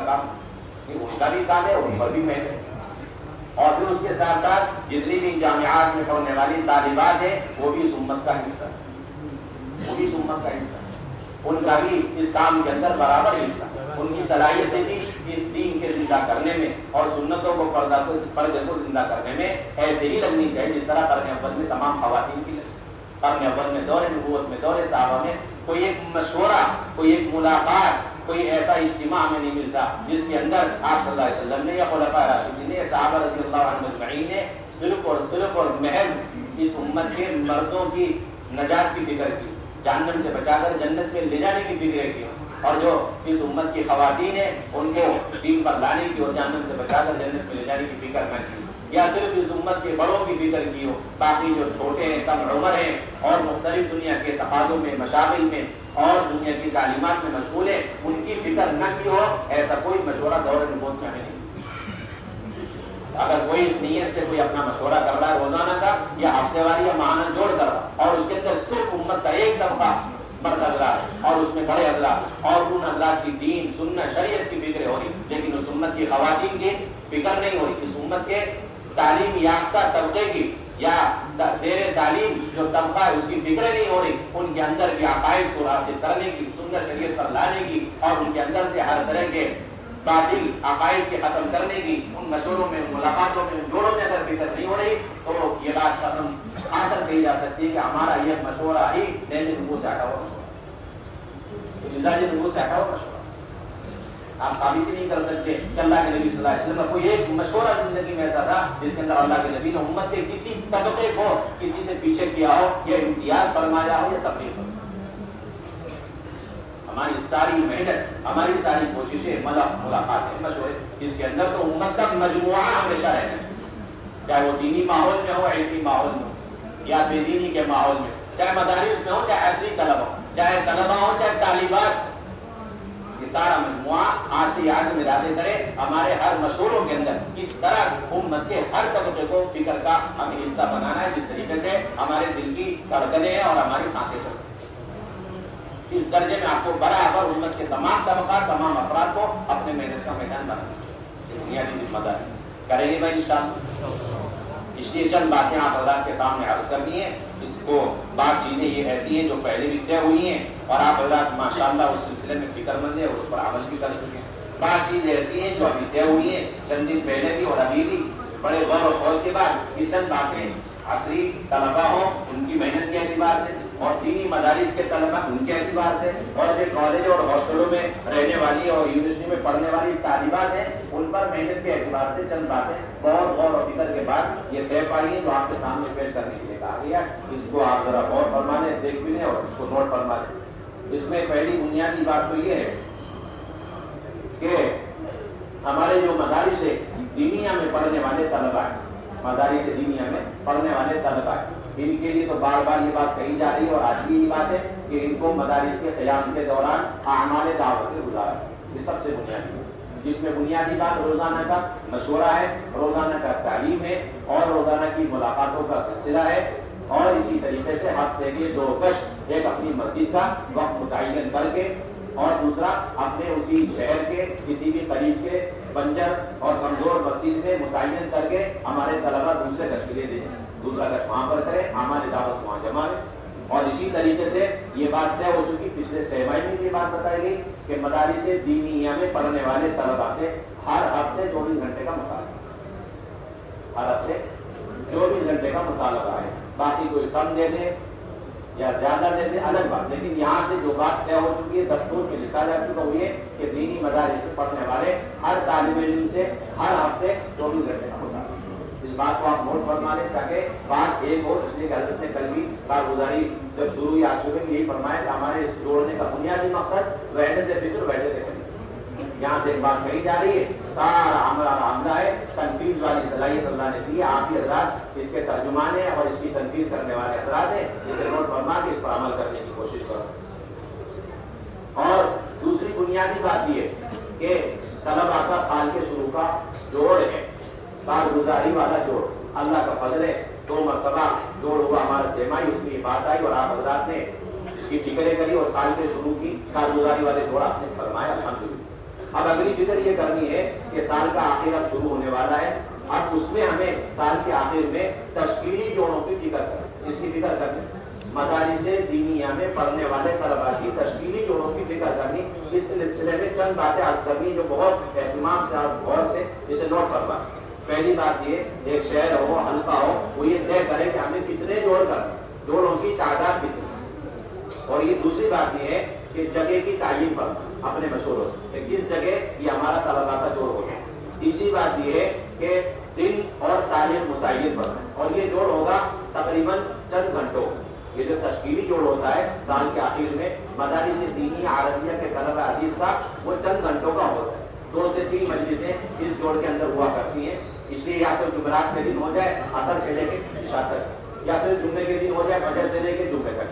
کام یہ ان کا بھی کام ہے, ان پر بھی محنت. اور پھر اس کے ساتھ ساتھ جتنی بھی جامعات میں پڑھنے والی طالبات ہیں وہ بھی اس امت کا حصہ ہے, وہ بھی اس امت کا حصہ ہے, ان کا بھی اس کام کے اندر برابر حصہ. ان کی صلاحیتیں بھی اس دین کے زندہ کرنے میں اور سنتوں کو پردے کو زندہ کرنے میں ایسے ہی لگنی چاہیے جس طرح قرن اول میں تمام خواتین کی لگی. قرن اول میں دور نبوت میں دور صحابہ میں کوئی ایک مشورہ, کوئی ایک ملاقات, کوئی ایسا اجتماع ہمیں نہیں ملتا جس کے اندر آپ صلی اللہ علیہ وسلم نے یا خلفاء راشدین نے, صحابہ رضی اللہ عنہم اجمعین نے صرف اور محض اس امت کے مردوں کی نجات کی فکر کی, جہنم سے بچا کر جنت میں لے جانے کی فکر کی, اور جو اس امت کی خواتین ہیں ان کو دین پر لانے کی اور جہنم سے بچا کر جنت میں لے جانے کی فکر نہ کی, یا صرف اس امت کے بڑوں کی فکر کی ہو, باقی جو چھوٹے ہیں, کم عمر ہیں اور مختلف دنیا کے تقاضوں میں, مشاغل میں اور دنیا کی تعلیمات میں مشغول ہیں, ان کی فکر نہ کی ہو. ایسا کوئی مشورہ دور نبوت میں ہمیں نہیں. اگر کوئی اس نیت سے کوئی اپنا مشورہ کر رہا ہے روزانہ کا یا ہفتے واری یا ماہانہ جوڑ کر, اور اس کے اندر صرف امت کا ایک طبقہ مرد حضرات اور اس میں بڑے حضرات اور ان حضرات کی دین سنت شریعت کی فکر ہو رہی, لیکن اس امت کی خواتین کی فکر نہیں ہو رہی, اس امت کے تعلیم یافتہ طبقے کی یا زیر تعلیم جو طبقہ ہے اس کی فکریں نہیں ہو رہی, ان کے اندر کے عقائد کو حاصل کرنے کی, سنت شریعت پر لانے کی اور ان کے اندر سے ہر طرح کے باطل عقائد کے ختم کرنے کی, ان مشوروں میں, ملاقاتوں میں, جوڑوں میں اگر فکر نہیں ہو رہی تو یہ بات قسم کھا کر کہی جا سکتی ہے کہ ہمارا یہ مشورہ ہی نئے نبوت سے ہٹا ہوا مشورہ, مزاج نبوت سے ہٹا ہوا مشورہ. آپ ثابت ہی نہیں کر سکتے کہ اللہ کے نبی صلی اللہ علیہ وسلم کا کوئی ایک مشورہ زندگی میں ایسا تھا جس کے اندر اللہ کے نبی نے امت کے کسی طبقے کو کسی سے پیچھے کیا ہو, یا امتیاز فرمایا ہو, یا تفریح فرمایا. ہماری ساری محنت, ہماری ساری کوششیں, ملاقاتیں, مشورے, اس کے اندر تو امت کا مجموعہ ہمیشہ رہنا ہے, چاہے وہ دینی ماحول میں ہو, علمی ماحول میں ہو یا بے دینی کے ماحول میں, چاہے مدارس میں ہو, چاہے عصری طلبہ ہو, چاہے طلبہ ہو, چاہے طالبات. یہ سارا مجموعہ آج سے یاد میں ارادے کرے ہمارے ہر مشوروں کے اندر اس طرح امت کے ہر طبقے کو فکر کا ہمیں حصہ بنانا ہے, جس طریقے سے ہمارے دل کی دھڑکنیں ہیں اور ہماری سانسیں چلتی ہیں. اس درجے میں آپ کو برابر امت کے تمام طبقات, تمام افراد کو اپنے محنت کا میدان بنانا ہے. بنیادی ذمہ داری کریں گے بھائی انشاءاللہ. اس لیے چند باتیں آپ حضرات کے سامنے عرض کرنی ہے. اس کو بعض چیزیں یہ ایسی ہیں جو پہلے بھی طے ہوئی ہیں اور آپ حضرات ماشاءاللہ اس سلسلے میں فکر مند ہیں اور اس پر عمل بھی کر چکے ہیں. بعض چیزیں ایسی ہیں جو ابھی طے ہوئی ہیں چند دن پہلے بھی اور ابھی بھی, بڑے غور و خوض کے بعد یہ چند باتیں عصری طلبہ ہوں ان کی محنت کے اعتبار سے, اور دینی مدارس کے طلبہ ان کے اعتبار سے, اور جو کالج اور ہاسٹلوں میں رہنے والی اور یونیورسٹی میں پڑھنے والی طالبات ہیں ان پر محنت کے اعتبار سے چند باتیں غور و فکر کے بعد یہ طے پائی ہیں جو آپ کے سامنے پیش کرنے کے لیے کہا گیا. اس کو آپ ذرا غور فرما لیں, دیکھ بھی لیں اور اس کو نوٹ فرما لیں. اس میں پہلی بنیادی بات تو یہ ہے کہ ہمارے جو مدارس دینیا میں پڑھنے والے طلبہ ہیں, مدارس دینیا میں پڑھنے والے طلبہ ہیں, ان کے لیے تو بار بار یہ بات کہی جا رہی ہے اور آج بھی یہ بات ہے کہ ان کو مدارس کے قیام کے دوران اعمال دعوت سے گزارا ہے. یہ سب سے بنیادی ہے, جس میں بنیادی بات روزانہ کا مشورہ ہے, روزانہ کا تعلیم ہے اور روزانہ کی ملاقاتوں کا سلسلہ ہے, اور اسی طریقے سے ہفتے کے 2 گشت, ایک اپنی مسجد کا وقت متعین کر کے اور دوسرا اپنے اسی شہر کے کسی بھی قریب کے بنجر اور کمزور مسجد میں متعین کر کے ہمارے طلبہ دوسرے گشت کے لیے دیں, دوسرا گشت وہاں پر کریں, ہماری دعوت وہاں جمع ہے. اور اسی طریقے سے یہ بات طے ہو چکی, پچھلے سہمائی میں یہ بات بتائی گئی کہ مدارس دینیہ میں پڑھنے والے طلبہ سے ہر ہفتے 24 گھنٹے کا مطالبہ, ہر ہفتے 24 گھنٹے کا مطالبہ ہے. باقی کوئی کم دے دے یا زیادہ دے دے الگ بات, لیکن یہاں سے جو بات طے ہو چکی ہے دستور میں لکھا جا چکا وہ یہ کہ دینی مدارس میں پڑھنے والے ہر طالب علم سے ہر ہفتے 24 گھنٹے کا مطالبہ. اس بات کو آپ نوٹ فرما لیں تاکہ بات ایک ہو. اس لیے کہ حضرت نے کل بھی کارگزاری جب شروع ہوئی آج صبح یہی فرمایا کہ ہمارے اس جوڑنے کا بنیادی مقصد وحدت فکر, وحدت فکر. یہاں سے ایک بات کہی جا رہی ہے, سارا عملہ ہے, تنفیذ والی صلاحیت اللہ نے دی ہے. آپ ہی حضرات اس کے ترجمان ہیں اور اس کی تنفیذ کرنے والے حضرات ہیں. اسے نوٹ فرما کے اس پر عمل کرنے کی کوشش کرو. اور دوسری بنیادی بات یہ کہ طلبہ کا سال کے شروع کا جوڑ ہے, کارگزاری والا جوڑ. اللہ کا فضل ہے 2 مرتبہ جوڑ ہوا ہمارا سیمائی, اس میں یہ بات آئی اور آپ حضرات نے اس کی فکریں کری اور سال کے شروع کی کارگزاری والے جوڑ آپ نے فرمایا. الحمدللہ اب اگلی فکر یہ کرنی ہے کہ سال کا آخر اب شروع ہونے والا ہے، اب اس میں ہمیں سال کے آخر میں تشکیلی جوڑوں کی فکر کرنی، اس کی فکر کرنی، مدارس دینیہ میں پڑھنے والے طلباء کی تشکیلی جوڑوں کی فکر کرنی۔ اس سلسلے میں چند باتیں عرض کرنی جو بہت اہتمام سے اور غور سے اسے نوٹ کرنا۔ پہلی بات یہ، ایک شہر ہو، حلقہ ہو، وہ یہ طے کرے کہ ہمیں کتنے جوڑ کرنے، جوڑوں کی تعداد کتنی، اور یہ دوسری بات یہ ہے کہ جگہ کی تعین کرنا اپنے مشوروں سے کہ کس جگہ یہ ہمارا طلباء کا جوڑ ہوگا۔ تیسری بات یہ ہے کہ دن اور تاریخ متعین کرنا، اور یہ جوڑ ہوگا تقریباً چند گھنٹوں۔ یہ جو تشکیلی جوڑ ہوتا ہے سال کے آخر میں مدارس دینی عربیہ کے طلباء عزیز کا، وہ چند گھنٹوں کا ہوتا ہے۔ 2 سے 3 مجلسیں اس جوڑ کے اندر ہوا کرتی ہیں، اس لیے یا تو جمعرات کے دن ہو جائے عصر سے لے کے عشاء تک، یا پھر جمعے کے دن ہو جائے فجر سے لے کے جمعے تک۔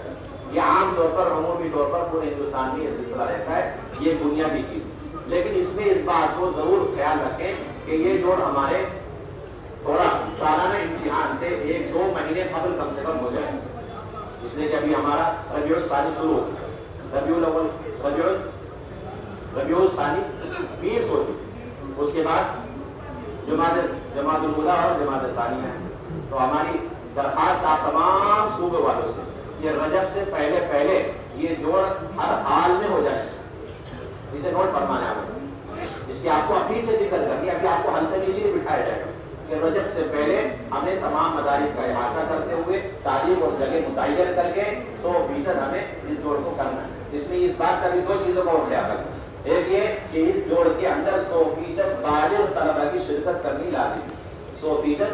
یہ عام طور پر عمومی طور پر پورے ہندوستان میں یہ سلسلہ رہتا ہے، یہ بنیادی چیز۔ لیکن اس میں اس بات کو ضرور خیال رکھیں کہ یہ جوڑ ہمارے تھوڑا سالانہ امتحان سے 1-2 مہینے قبل کم سے کم ہو جائے، اس لیے کہ ابھی ہمارا ربیع الثانی شروع ہو چکا ہے، ربیع الاول ربیع الثانی 20 ہو چکی، اس کے بعد جماعت الاولیٰ اور جماعت ثانیہ ہے۔ تو ہماری درخواست آپ تمام صوبے والوں سے، یہ رجب سے پہلے یہ جوڑ ہر حال میں ہو جانا چاہیے، اسے نوٹ فرمانا ہے۔ اس کی آپ کو ابھی سے ذکر کرنی، ابھی آپ کو حلقے اسی لیے بٹھایا جائے گا کہ رجب سے پہلے ہمیں تمام مدارس کا احاطہ کرتے ہوئے تاریخ اور جگہ متعین کر کے 100% ہمیں اس جوڑ کو کرنا ہے۔ اس میں اس بات کا بھی 2 چیزوں کا اور خیال رکھنا، ایک یہ کہ اس جوڑ کے اندر 100% بالغ طلباء کی شرکت کرنی لازم ہے، 100%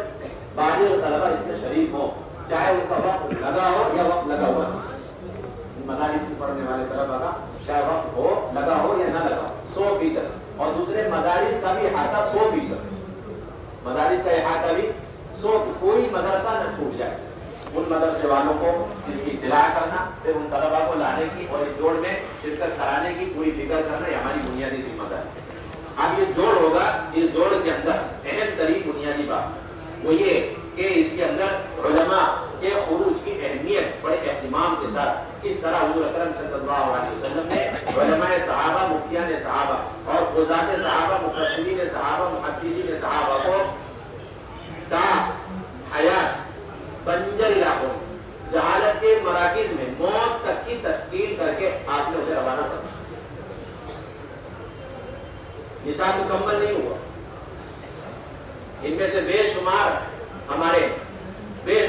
بالغ طلباء اس میں شریک ہوں، چاہے ان کا وقت لگا ہو یا وقت لگا ہوا ہو، مدارس میں پڑھنے والے طلباء کا چاہے وقت ہو لگا ہو یا نہ لگا ہو، 100%۔ اور دوسرے مدارس کا بھی احاطہ 100%، مدارس کا احاطہ بھی 100%، کوئی مدرسہ نہ چھوٹ جائے۔ ان مدرسے والوں کو اس کی اطلاع کرنا، پھر ان طلباء کو لانے کی اور اس جوڑ میں شرکت کرانے کی پوری فکر کرنا، یہ ہماری بنیادی ذمہ داری ہے۔ اب یہ جوڑ ہوگا، اس جوڑ کے اندر اہم ترین بنیادی بات وہ یہ کہ اس کے اندر علماء کے خروج کی اہمیت بڑے اہتمام کے ساتھ، کس طرح حضور اکرم صلی اللہ علیہ وسلم نے علماء صحابہ، مفتیان صحابہ اور قضات صحابہ، مفسرین صحابہ، محدثین صحابہ کو تا حیات بنجر علاقوں، جہالت کے مراکز میں موت تک کی تشکیل کر کے آپ نے اسے روانہ کر دیا۔ نصاب مکمل نہیں ہوا، ان میں سے بے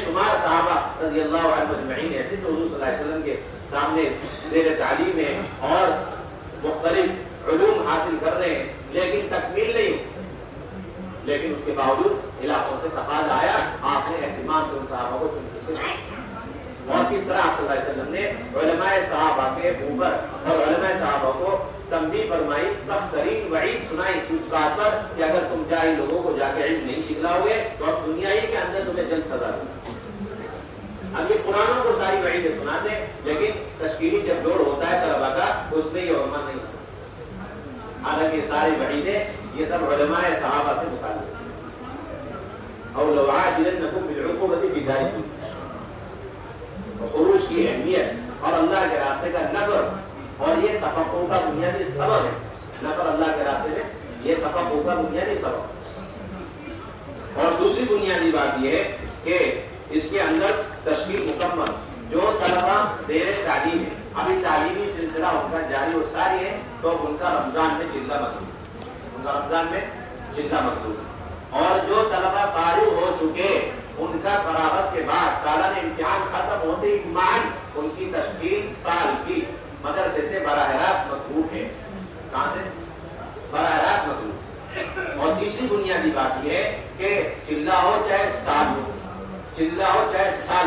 شمار صحابہ رضی اللہ عنہ اجمعین ایسے جو حضور صلی اللہ علیہ وسلم کے سامنے زیر تعلیم ہے اور مختلف علوم حاصل کر رہے ہیں، لیکن تکمیل نہیں ہوئی۔ لیکن اس کے باوجود علاقوں سے تقاضا آیا، آپ نے اہتمام سے ان صحابہ کو چن کر، اور کس طرح آپ صلی اللہ علیہ وسلم نے علماء صحابہ کے اوپر اور علماء صحابہ کو تنبیہ فرمائی، سخت ترین وعید سنائی اس بات پر کہ اگر تم جاہل لوگوں کو جا کے علم نہیں سکھلاؤ گے تو اب دنیا ہی کے اندر تمہیں جلد سزا دیں۔ اب یہ قرآنوں کو ساری وعیدیں سنا دیں، لیکن تشکیلی جب جوڑ ہوتا ہے طلبا کا اس میں یہ علماء نہیں ہوتا۔ حالانکہ یہ ساری وعیدیں یہ سب علماء صحابہ سے متعلق ہیں۔ اور لو عاجلنکم بالعقوبۃ فی ذلک، خروج کی اہمیت اور اللہ کے راستے کا نفر، اور یہ تفقہ کا بنیادی سبب ہے۔ نفر اللہ کے راستے میں یہ تفقہ کا بنیادی سبب۔ اور دوسری بنیادی بات یہ ہے کہ اس کے اندر تشکیل مکمل، جو طلبا زیر تعلیم ہے، ابھی تعلیمی سلسلہ ان کا جاری و ساری ہے، تو ان کا رمضان میں چندہ مطلوب ہے، اور جو طلبا فارغ ہو چکے ان کا فراغت کے بعد سالانہ امتحان ختم ہوتے ہی معاً ان کی تشکیل سال کی مدرسے سے براہ راست مطلوب ہے۔ کہاں سے؟ براہ راست مطلوب۔ اور تیسری بنیادی بات یہ ہے کہ چلہ ہو چاہے سال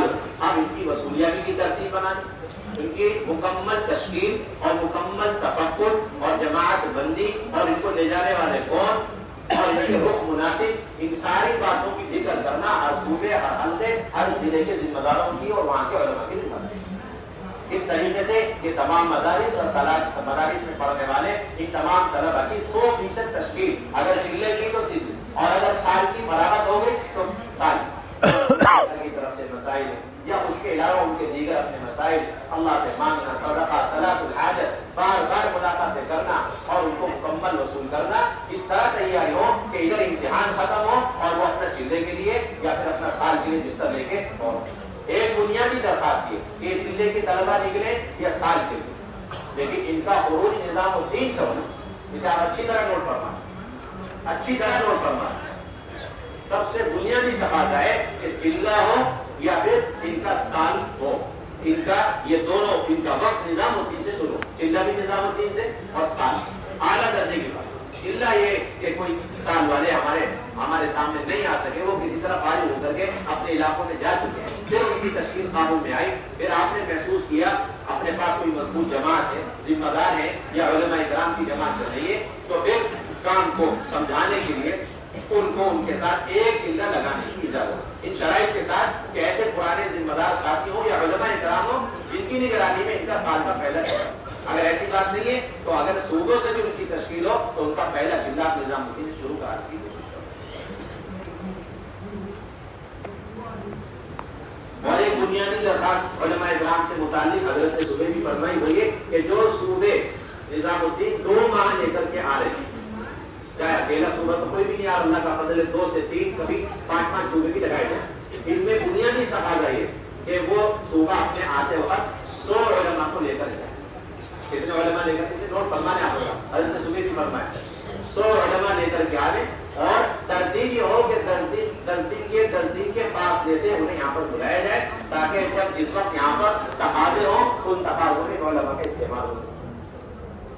ہو، اب ان کی وصولیابی کی ترتیب بنانی، ان کی مکمل تشکیل اور مکمل تفقد اور جماعت بندی اور ان کو لے جانے والے کون اور ان کے رخ مناسب، ان ساری باتوں کی فکر کرنا ہر صوبے، ہر حلقے، ہر ضلع کے ذمہ داروں کی اور وہاں کے علماء کی ذمہ داری۔ اس طریقے سے یہ تمام مدارس اور مدارس میں پڑھنے والے ان تمام طلباء کی 100% تشکیل، اگر چلے کی تو چلے، اور اگر سال کی فراغت ہو گئی تو سال کی طرف سے مسائل یا اس کے علاوہ ان کے دیگر اپنے مسائل، اللہ سے مانگنا، صدقہ، صلاۃ الحاجت، بار بار ملاقاتیں کرنا اور ان کو مکمل وصول اس طرح تیاری ہو کہ ادھر امتحان ختم ہو اور وہ اپنا چلے کے لیے یا پھر اپنا سال کے لیے بستر لے کے اور ایک بنیادی درخواست یہ کہ چلے کے طلبہ نکلے یا سال کے لیے، لیکن ان کا عروج نظام الدین سے ہونا، اسے آپ اچھی طرح نوٹ فرمائیں، اچھی طرح نوٹ فرمائیں۔ سب سے بنیادی تقاضا ہے کہ چلہ ہو یا پھر ان کا سال ہو، ان کا یہ دونوں، ان کا وقت نظام الدین سے شروع، چلہ بھی نظام الدین سے اور سال اعلیٰ درجے کی بات۔ چلہ یہ کہ کوئی سال والے ہمارے سامنے نہیں آ سکے، وہ کسی طرح فارغ ہو کر کے اپنے علاقوں میں جا چکے ہیں، پھر ان کی تشکیل قابو میں آئی، پھر آپ نے محسوس کیا اپنے پاس کوئی مضبوط جماعت ہے، ذمہ دار ہے یا علماء کرام کی جماعت چل رہی ہے، تو پھر کام کو سمجھانے کے لیے ان کو ان کے ساتھ ایک چلہ لگانے کی اجازت، ان شرائط کے ساتھ کہ ایسے پرانے ذمہ دار ساتھی ہوں یا علماء کرام ہوں جن کی نگرانی میں ان کا سال کا پہلا چلہ۔ اگر ایسی بات نہیں ہے تو اگر صوبوں سے بھی ان کی تشکیل ہو تو ان کا پہلا چلہ نظام الدین سے شروع کرانے کی کوشش کرو۔ اور ایک بنیادی درخواست علماء کرام سے متعلق حضرت نے صبح بھی فرمائی ہوئی ہے کہ جو صوبے نظام الدین 2 ماہ لے کر کے آ رہے ہیں، چاہے اکیلا صوبہ تو کوئی بھی نہیں آ رہا، اللہ کا فضل ہے 2 سے 3 کبھی 5 صوبے بھی لگائے جائیں، ان میں بنیادی تقاضا یہ کہ وہ صوبہ اپنے آتے وقت 100 علماء کو لے کر جائیں۔ کتنے علماء لے کر کے نوٹ فرمانے آپ ہوگا، حضرت نے صبح بھی فرمایا 100 علماء لے کر کے آئے، اور ترتیب یہ ہو کہ 10 دن کے فاصلے سے انہیں یہاں پر بلایا جائے تاکہ جب جس وقت یہاں پر تقاضے ہوں ان تقاضوں میں علماء کا استعمال ہو سکے،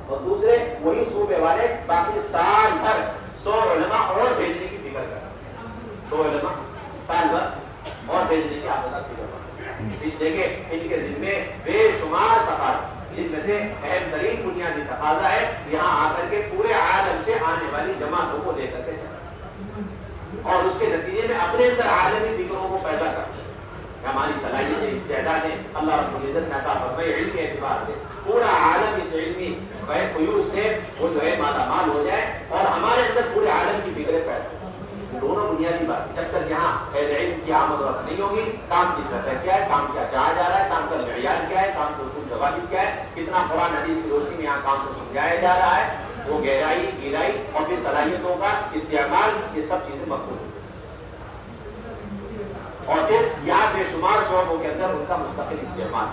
اور دوسرے وہی صوبے والے باقی سال بھر 100 علماء اور بھیجنے کی فکر کریں، 100 علماء سال بھر اور بھیجنے کی عادت فکر کریں، اس لیے کہ ان کے ذمے بے شمار تقاضے، جن میں سے اہم ترین بنیادی تقاضا ہے یہاں آ کر کے پورے عالم سے آنے والی جماعتوں کو لے کر کے چلنا، اور اس کے نتیجے میں اپنے اندر عالمی فکروں کو پیدا کرنا۔ ہماری صلاحیتیں، استعدادیں اللہ رب العزت نے عطا فرمائی، علم کے اعتبار سے پورا عالم اس علمی قیوس سے وہ جو ہے مالا مال ہو جائے اور ہمارے اندر پورے عالم کی فکریں پیدا ہو۔ دونوں بنیادی بات، جب تک یہاں اہل علم کی آمد و رفت نہیں ہوگی، کام کی سطح کیا ہے، کام کیا چاہا جا رہا ہے، کام کا معیار کیا ہے، کام کا اصول ضوابط کیا ہے، کتنا قرآن حدیث کی روشنی میں یہاں کام کو سمجھایا جا رہا ہے، وہ گہرائی، گہرائی اور پھر صلاحیتوں کا استعمال، یہ سب چیزیں مقبول ہیں، اور پھر یہاں بے شمار شعبوں کے اندر ان کا مستقل استعمال،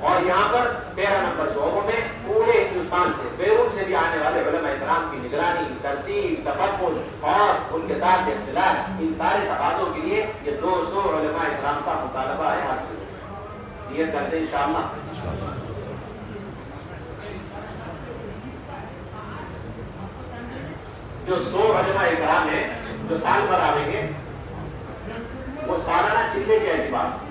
اور یہاں پر 13 نمبر شعبوں میں پورے ہندوستان سے، بیرون سے بھی آنے والے علماء کرام کی نگرانی، ترتیب، تفقد اور ان کے ساتھ اختلاف، ان سارے تقاضوں کے لیے یہ 200 علماء کرام کا مطالبہ ہے ہر صورت میں، نیت کرتے ہیں انشاءاللہ۔ جو 100 علماء کرام ہیں جو سال بھر آئیں گے، وہ سالانہ چلے کے اعتبار سے،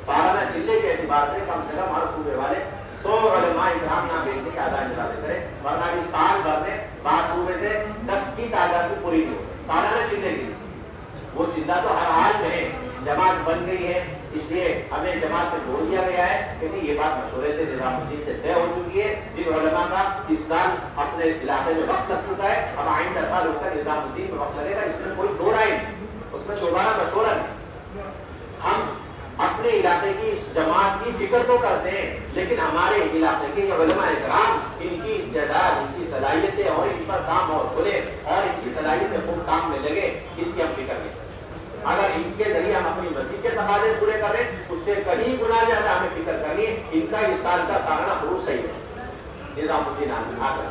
سالانہ چلے کے اعتبار سے کم ہر صوبے والے 100 علماء کرام یہاں بھیجنے کے آدھا نکالے کریں، ورنہ ابھی سال بھر میں بعض صوبے سے 10 کی تعداد بھی پوری نہیں ہوتی سالانہ چلے کی۔ وہ چلہ تو ہر حال میں ہے، جماعت بن گئی ہے، اس لیے ہمیں جماعت میں جوڑ دیا گیا ہے، کیونکہ یہ بات مشورے سے نظام الدین سے طے ہو چکی ہے، جن علماء کا اس سال اپنے علاقے میں وقت لگ چکا ہے، اب آئندہ سال ان کا نظام الدین میں وقت لگے گا، اس میں کوئی دو رائے نہیں، اس میں دوبارہ مشورہ نہیں۔ ہم اپنے علاقے کی اس جماعت کی فکر تو کرتے ہیں، لیکن ہمارے علاقے کے یہ علماء کرام، ان کی استعداد، ان کی صلاحیتیں اور ان پر کام اور کھلے اور ان کی صلاحیتیں خوب کام میں لگے، اس کی ہم فکر نہیں کرتے۔ اگر اس کے ذریعے ہم اپنی مسجد کے تقاضے پورے کر رہے ہیں، اس سے کہیں گنا زیادہ ہمیں فکر کرنی ہے ان کا اس سال کا سالانہ خروج صحیح ہے، نظام الدین آ کر۔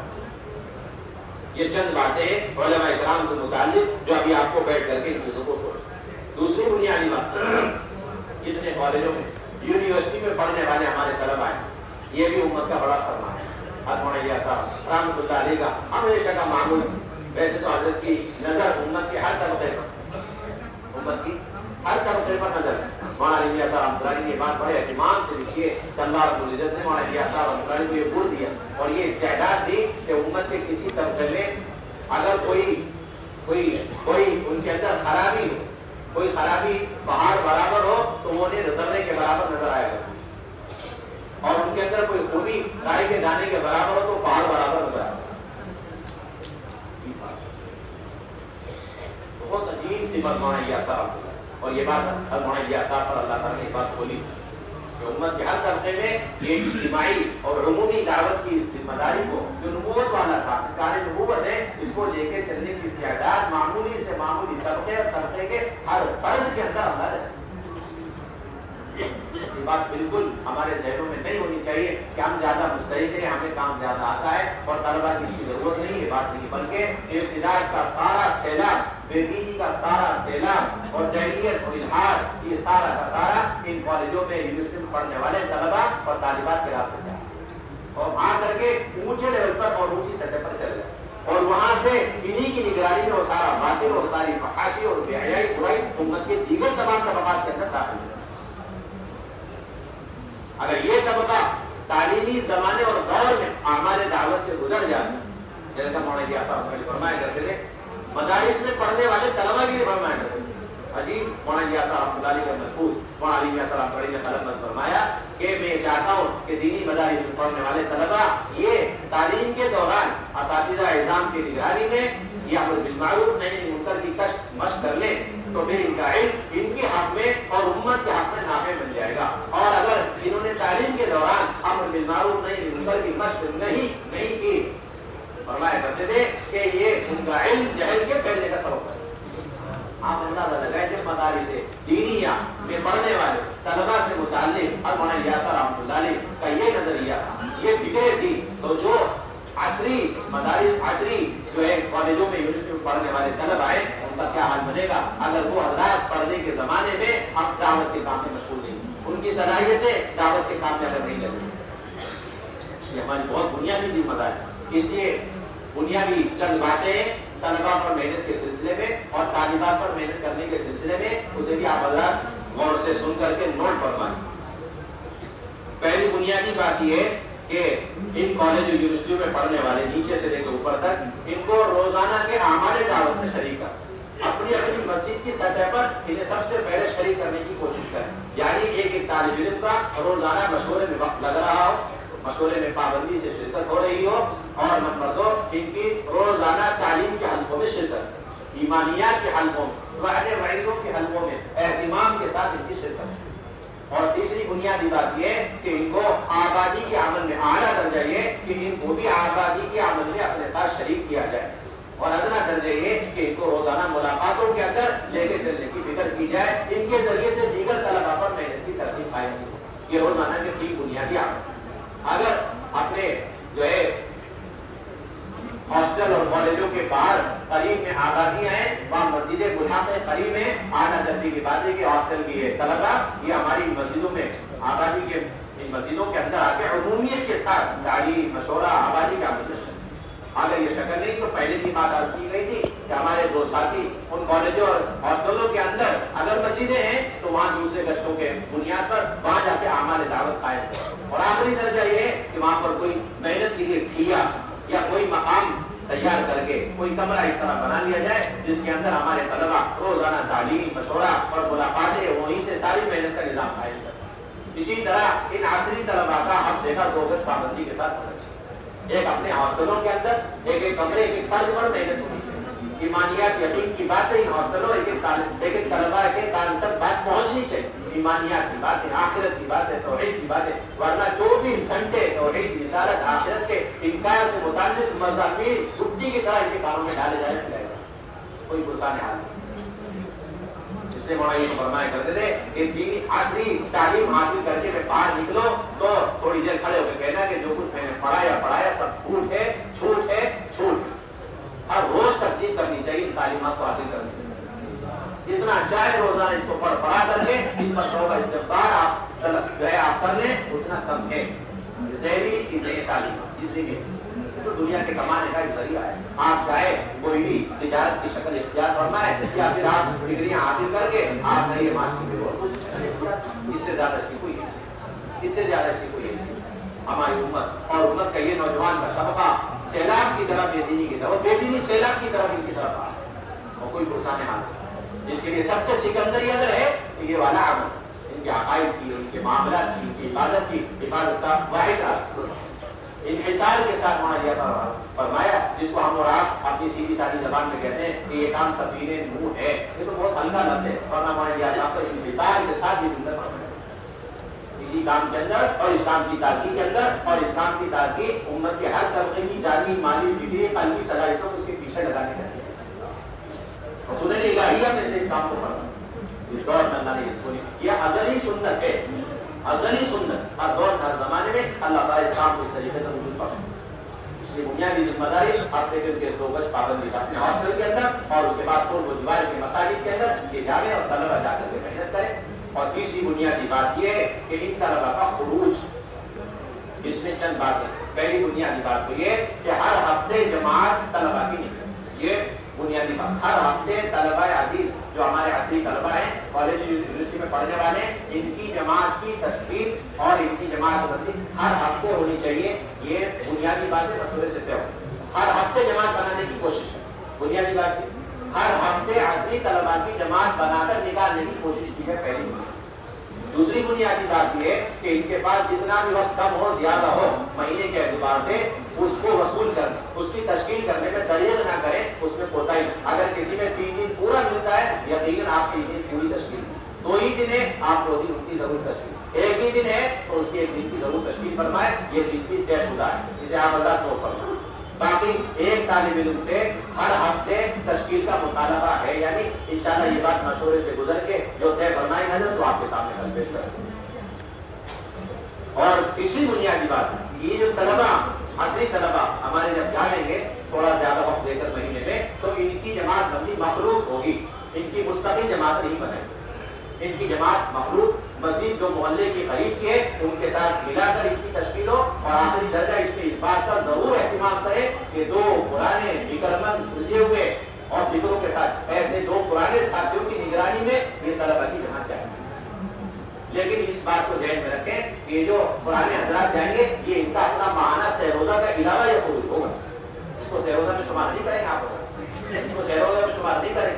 یہ چند باتیں ہیں علماء کرام سے متعلق جو ابھی آپ کو بیٹھ کر کے ان چیزوں کو سوچ۔ دوسری بنیادی بات، جتنے کالجوں میں، یونیورسٹی میں پڑھنے والے ہمارے طلبہ ہیں، یہ بھی امت کا بڑا سرمایہ ہے۔ مولانا صاحب رحمۃ اللہ علیہ کا ہمیشہ کا معمول، ویسے تو حضرت کی نظر امت کے ہر طبقے پر، امت کی ہر طبقے پر نظر ہے۔ مولانا صاحب رحمۃ اللہ نے یہ بات بڑے اہتمام سے لکھی ہے کہ اللہ رب العزت نے مولانا صاحب رحمۃ اللہ کو یہ گن دیا اور یہ استعداد دی کہ امت کے کسی طبقے میں اگر کوئی ان کے اندر خرابی ہو، کوئی خرابی پہاڑ برابر ہو تو وہ انہیں نظرنے کے برابر نظر آئے گا، اور ان کے اندر کوئی خوبی رائے کے دانے کے برابر ہو تو پہاڑ برابر نظر آئے گا۔ بہت عجیب صفت مولانا صاحب، اور یہ بات مولانا صاحب پر اللہ تعالیٰ نے بات کھولی کہ امت کے ہر طبقے میں یہ اجتماعی اور عمومی دعوت کی ذمہ داری کو جو نبوت والا تھا، کار نبوت ہے، اس کو لے کے چلنے کی استعداد معمولی سے معمولی طبقے اور طبقے کے ہر فرد کے اندر اللہ ہے۔ اس کی بات بالکل ہمارے ذہنوں میں نہیں ہونی چاہیے کہ ہم زیادہ مستعد ہیں، ہمیں کام زیادہ آتا ہے اور طلبا کی اس کی ضرورت نہیں، یہ بات نہیں، بلکہ ابتداء کا سارا سیلاب، بے دینی کا سارا سیلاب اور جاہلیت اور الحاد، یہ سارا کا سارا ان کالجوں میں یونیورسٹی میں پڑھنے والے طلبا اور طالبات کے راستے سے اور آ کر کے اونچے لیول پر اور اونچی سطح پر چل گئے اور وہاں سے انہی کی نگرانی میں وہ سارا باطل اور ساری فحاشی اور بے حیائی برائی امت کے دیگر تمام طبقات کے اندر داخل ہے۔ اگر یہ طبقہ تعلیمی زمانے اور دور میں اعمال دعوت سے گزر جائے، جیسا مولانا یاسر صاحب فرمایا کرتے تھے، مدارس میں پڑھنے والے طلبا کے لیے فرمایا کرتے تھے، عجیب مولانا یاسر صاحب کا محفوظ مولانا علی یاسر صاحب نے قلم بند فرمایا کہ میں چاہتا ہوں کہ دینی مدارس میں پڑھنے والے طلبا یہ تعلیم کے دوران اساتذہ اعظام کی نگرانی میں یہ امر بالمعروف نہیں منکر کی کشف مشق کر لیں تو پھر ان کا علم ان کے حق میں اور امت کے حق میں نافع بن جائے گا، اور اگر انہوں نے تعلیم کے دوران امر بالمعروف نہیں منکر کی مشق نہیں کی، فرمایا کرتے تھے کہ یہ ان کا علم جہل کے پھیلنے کا سبب ہے۔ آپ اندازہ لگائیں جب مدارس دینیہ میں پڑھنے والے طلبا سے متعلق اور مولانا یاسر رحمۃ اللہ علیہ کا یہ نظریہ تھا، یہ فکریں تھی، تو جو عصری مدارس عصری جو ہے کالجوں میں یونیورسٹی میں پڑھنے والے طلبا ہیں ان کا کیا حال بنے گا اگر وہ حضرات پڑھنے کے زمانے میں اب دعوت کے کام میں مشغول نہیں، ان کی صلاحیتیں دعوت کے کام میں اگر نہیں لگیں، اس لیے ہماری بہت بنیادی ذمہ داری، اس لیے بنیادی چند باتیں طلبا پر محنت کے سلسلے میں اور طالبات پر محنت کرنے کے سلسلے میں اسے بھی آپ حضرات غور سے سن کر کے نوٹ فرمائیں۔ پہلی بنیادی بات یہ ہے کہ ان کالج اور یونیورسٹیوں میں پڑھنے والے نیچے سے لے کے اوپر تک ان کو روزانہ کے اعمال دعوت میں شریک کریں، اپنی اپنی مسجد کی سطح پر انہیں سب سے پہلے شریک کرنے کی کوشش کریں، یعنی ایک طالب علم کا روزانہ مشورے میں وقت لگ رہا ہو، مشورے میں پابندی سے شرکت ہو رہی ہو، اور نمبر 2 ان کی روزانہ تعلیم کے حلقوں میں شرکت، ایمانیات کے حلقوں میں، وعدے وعیدوں کے حلقوں میں اہتمام کے ساتھ ان کی شرکت، اور تیسری بنیادی بات یہ کہ ان کو آبادی کے عمل میں اعلیٰ درجہ یہ کہ ان کو بھی آبادی کے عمل میں اپنے ساتھ شریک کیا جائے، اور ادنا درجہ یہ کہ ان کو روزانہ ملاقاتوں کے اندر لے کے چلنے کی فکر کی جائے، ان کے ذریعے سے دیگر طلبا پر محنت کی ترغیب قائم کی، یہ روزانہ کے 3 بنیادی عمل۔ اگر اپنے جو ہے ہاسٹل اور کالجوں کے باہر قریب میں آبادیاں ہیں، وہاں مسجدیں ملحق قریب ہیں، اعلیٰ درجے کی بات ہے کہ ہاسٹل کی طلبا یہ ہماری مسجدوں میں آبادی کے ان مسجدوں کے اندر آ کے عمومیت کے ساتھ تعلیم مشورہ آبادی کا عمل شکل، اگر یہ شکل نہیں تو پہلے بھی بات عرض کی گئی تھی کہ ہمارے دو ساتھی ان کالجوں اور ہاسٹلوں کے اندر اگر مسجدیں ہیں تو وہاں دوسرے گشتوں کے بنیاد پر وہاں جا کے اعمال دعوت قائم کریں، اور آخری درجہ یہ ہے کہ وہاں پر کوئی محنت کے لیے ٹھیا یا کوئی مقام تیار کر کے کوئی کمرہ اس طرح بنا لیا جائے جس کے اندر ہمارے طلبا روزانہ تعلیم مشورہ اور ملاقاتیں وہیں سے ساری محنت کا نظام قائم کریں۔ اسی طرح ان عصری طلبا کا ہفتے کا 2 گز پابندی کے ساتھ ہونا چاہیے، ایک اپنے ہاسٹلوں کے اندر ایک کمرے ایک فرد پر محنت ہونی چاہیے، ایمانیات یقین کی بات ہے، ان ہاسٹلوں ایک طلبا کے کان تک بات پہنچنی چاہیے، ایمانیات کی بات ہے، آخرت کی بات ہے، توحید کی بات ہے، ورنہ 24 گھنٹے توحید رسالت آخرت کے انکار سے متعلق مضامین گٹی کی طرح ان کے کانوں میں ڈالے جائے گا، کوئی گسان حال نہیں۔ اس لیے مولانا یہ فرمایا کرتے تھے کہ دینی عصری تعلیم حاصل کر کے میں باہر نکلو تو تھوڑی دیر کھڑے ہو کے کہنا کہ جو کچھ میں نے پڑھایا سب جھوٹ ہے، جھوٹ ہے، جھوٹ ہے۔ ہر روز تقسیم کرنی چاہیے ان تعلیمات کو حاصل کرنے کے لیے، اتنا چاہے روزانہ اس کو پڑھا کر کے اس پر توبہ استغفار آپ جو ہے آپ کر لیں اتنا کم ہے، ظاہری چیزیں ہیں تعلیمات جتنی بھی تو دنیا کے کمانے کا ایک ذریعہ ہے، آپ چاہے کوئی بھی تجارت کی شکل اختیار فرمائے یا پھر آپ ڈگریاں حاصل کر کے آپ نئے معاشرے میں اور کچھ، اس سے زیادہ اس کی کوئی حیثیت، اس سے زیادہ اس کی کوئی حیثیت۔ ہماری امت اور امت کا یہ نوجوان کا طبقہ سیلاب کی طرف بے دینی کی طرف، بے دینی سیلاب کی طرف ان کی طرف آ اور کوئی پرسان حال، اس کے لیے سب سے سکندری اگر ہے تو یہ والا عمل، ان کے عقائد کی، ان کے معاملات کی، ان کی عبادت کا واحد راستہ انحصار کے ساتھ مولانا صاحب فرمایا، جس کو ہم اور آپ اپنی سیدھی سادی زبان میں کہتے ہیں کہ یہ کام سفینے نوح ہے، یہ تو بہت ہلکا لفظ ہے، اور مولانا صاحب کو انحصار کے ساتھ یہ جملہ فرمایا اسی کام کے اندر اور اسلام کی تازگی کے اندر، اور اسلام کی تازگی امت کے ہر طبقے کی جانی مالی فکری قلبی صلاحیتوں کو اس کے پیچھے لگانے کا رسول الہیہ میں سے اس کام کو پڑھا اس دور میں اللہ نے اس کو یہ ازلی سنت ہے، ازلی سنت ہر دور ہر زمانے میں اللہ تعالیٰ اسلام کو اس طریقے سے وجود بخشا۔ اس لیے بنیادی ذمہ داری ہفتے کے 2 گز پابندی اپنے ہاسٹل کے اندر اور اس کے بعد وہ دیوار کے مساجد کے اندر یہ جامع اور طلبہ جا کر کے محنت کریں۔ اور تیسری بنیادی بات یہ ہے کہ ان طلبہ کا خروج، اس میں چند باتیں۔ پہلی بنیادی بات تو یہ کہ ہر ہفتے جماعت طلبہ کی نکلے، یہ بنیادی بات۔ ہر ہفتے طلبہ عزیز جو ہمارے عصری طلبہ ہیں، کالج یونیورسٹی میں پڑھنے والے ہیں، ان کی جماعت کی تشکیل اور ان کی جماعت بندی ہر ہفتے ہونی چاہیے۔ یہ بنیادی بات ہے، مشورے سے طے ہو۔ ہر ہفتے جماعت بنانے کی کوشش ہے، بنیادی بات ہے۔ ہر ہفتے عصری طلبہ کی جماعت بنا کر نکالنے کی کوشش کی ہے، پہلی بنیاد۔ دوسری بنیادی بات یہ ہے کہ ان کے پاس جتنا بھی وقت کم ہو زیادہ ہو مہینے کے اعتبار سے اس کو وصول کرنے، اس کی تشکیل کرنے میں دریغ نہ کریں، اس میں کوتاہی نہ۔ اگر کسی میں 3 دن پورا ملتا ہے یقیناً آپ 3 دن پوری تشکیل، 2 ہی دن ہے آپ 2 دن ان کی ضرور تشکیل، 1 ہی دن ہے تو اس کی 1 دن کی ضرور تشکیل فرمائے۔ یہ چیز بھی طے شدہ ہے، جسے آپ آزاد طور پر باقی ایک طالب علم سے ہر ہفتے تشکیل کا مطالبہ ہے، یعنی انشاءاللہ یہ بات مشورے سے گزر کے جو طے فرمائی نظر تو آپ کے سامنے کل پیش کریں۔ اور تیسری بنیادی بات یہ جو طلبہ عصری طلبہ ہمارے جب جائیں گے تھوڑا زیادہ وقت دے کر مہینے میں تو ان کی جماعت بندی مخلوط ہوگی، ان کی مستقل جماعت نہیں بنے گی، ان کی جماعت مخلوط مسجد جو محلے کی قریب کی ہے ان کے ساتھ ملا کر ان کی تشکیل ہو۔ اور آخری درجہ اس میں اس بات کا ضرور اہتمام کرے کہ 2 پرانے فکرمند سلجھے ہوئے اور فکروں کے ساتھ ایسے 2 پرانے ساتھیوں کی نگرانی میں یہ طلبہ کی جماعت جائے۔ لیکن اس بات کو ذہن میں رکھیں کہ یہ جو پرانے حضرات جائیں گے یہ ان کا اپنا ماہانہ سہروزہ کا علاوہ یہ خروج ہوگا، اس کو سہروزہ میں شمار نہیں کریں آپ، اس کو سہروزہ میں شمار نہیں کریں،